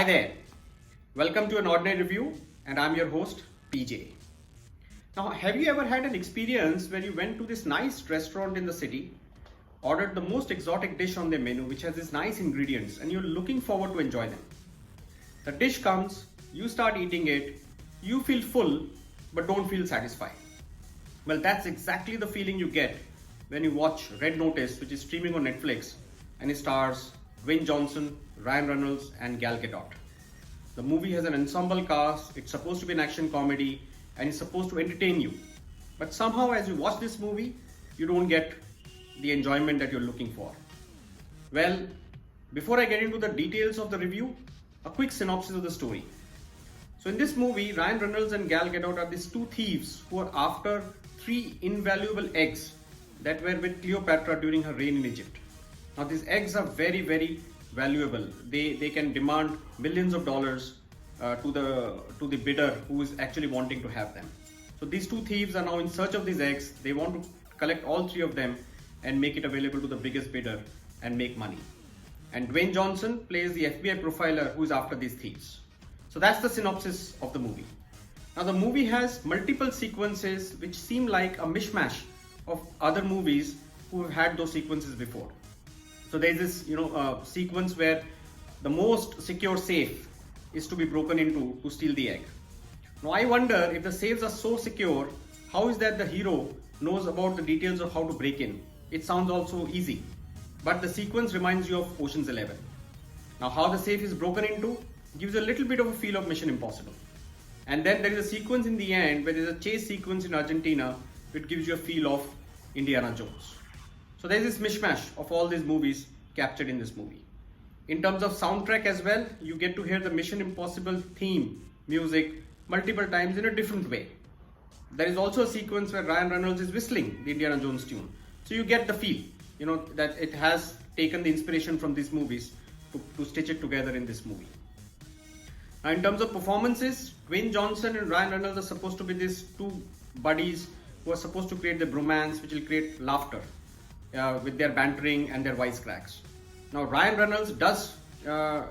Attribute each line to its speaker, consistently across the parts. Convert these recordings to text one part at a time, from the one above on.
Speaker 1: Hi there, welcome to an Ordinary Review, and I'm your host PJ. Now, have you ever had an experience where you went to this nice restaurant in the city, ordered the most exotic dish on their menu which has these nice ingredients, and you're looking forward to enjoy them? The dish comes, you start eating it, you feel full but don't feel satisfied. Well, that's exactly the feeling you get when you watch Red Notice, which is streaming on Netflix, and it stars Dwayne Johnson, Ryan Reynolds, and Gal Gadot. The movie has an ensemble cast, it's supposed to be an action comedy, and it's supposed to entertain you. But somehow, as you watch this movie, you don't get the enjoyment that you're looking for. Well, before I get into the details of the review, a quick synopsis of the story. So in this movie, Ryan Reynolds and Gal Gadot are these two thieves who are after three invaluable eggs that were with Cleopatra during her reign in Egypt. Now these eggs are very, very valuable. They can demand millions of dollars to the bidder who is actually wanting to have them. So these two thieves are now in search of these eggs. They want to collect all three of them and make it available to the biggest bidder and make money. And Dwayne Johnson plays the FBI profiler who is after these thieves. So that's the synopsis of the movie. Now the movie has multiple sequences which seem like a mishmash of other movies who have had those sequences before. So there's this sequence where the most secure safe is to be broken into to steal the egg. Now I wonder, if the safes are so secure, how is that the hero knows about the details of how to break in? It sounds also easy, but the sequence reminds you of Ocean's 11. Now how the safe is broken into gives a little bit of a feel of Mission Impossible. And then there is a sequence in the end where there is a chase sequence in Argentina which gives you a feel of Indiana Jones. So there is this mishmash of all these movies captured in this movie. In terms of soundtrack as well, you get to hear the Mission Impossible theme music multiple times in a different way. There is also a sequence where Ryan Reynolds is whistling the Indiana Jones tune. So you get the feel, that it has taken the inspiration from these movies to stitch it together in this movie. Now in terms of performances, Dwayne Johnson and Ryan Reynolds are supposed to be these two buddies who are supposed to create the bromance which will create laughter with their bantering and their wisecracks. Now Ryan Reynolds does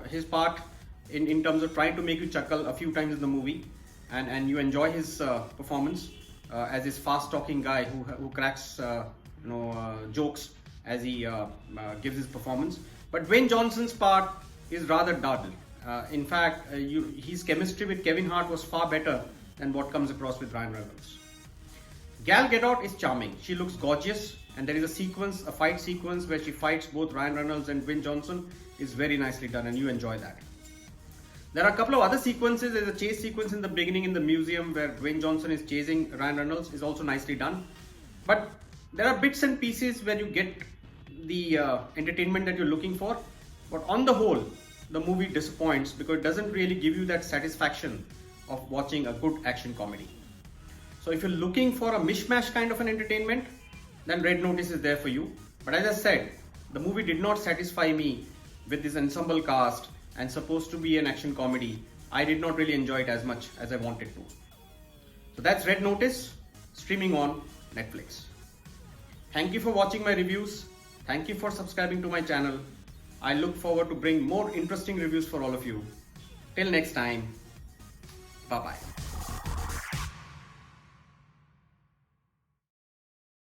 Speaker 1: his part in terms of trying to make you chuckle a few times in the movie, and you enjoy his performance as this fast talking guy who cracks jokes as he gives his performance. But Dwayne Johnson's part is rather dull. In fact, his chemistry with Kevin Hart was far better than what comes across with Ryan Reynolds. Gal Gadot is charming. She looks gorgeous, and there is a fight sequence where she fights both Ryan Reynolds and Dwayne Johnson. Is very nicely done, and you enjoy that. There are a couple of other sequences. There's a chase sequence in the beginning in the museum where Dwayne Johnson is chasing Ryan Reynolds. Is also nicely done. But there are bits and pieces where you get the entertainment that you're looking for. But on the whole, the movie disappoints because it doesn't really give you that satisfaction of watching a good action comedy. So if you're looking for a mishmash kind of an entertainment, then Red Notice is there for you. But as I said, the movie did not satisfy me with this ensemble cast and supposed to be an action comedy. I did not really enjoy it as much as I wanted to. So that's Red Notice, streaming on Netflix. Thank you for watching my reviews. Thank you for subscribing to my channel. I look forward to bring more interesting reviews for all of you. Till next time, bye-bye.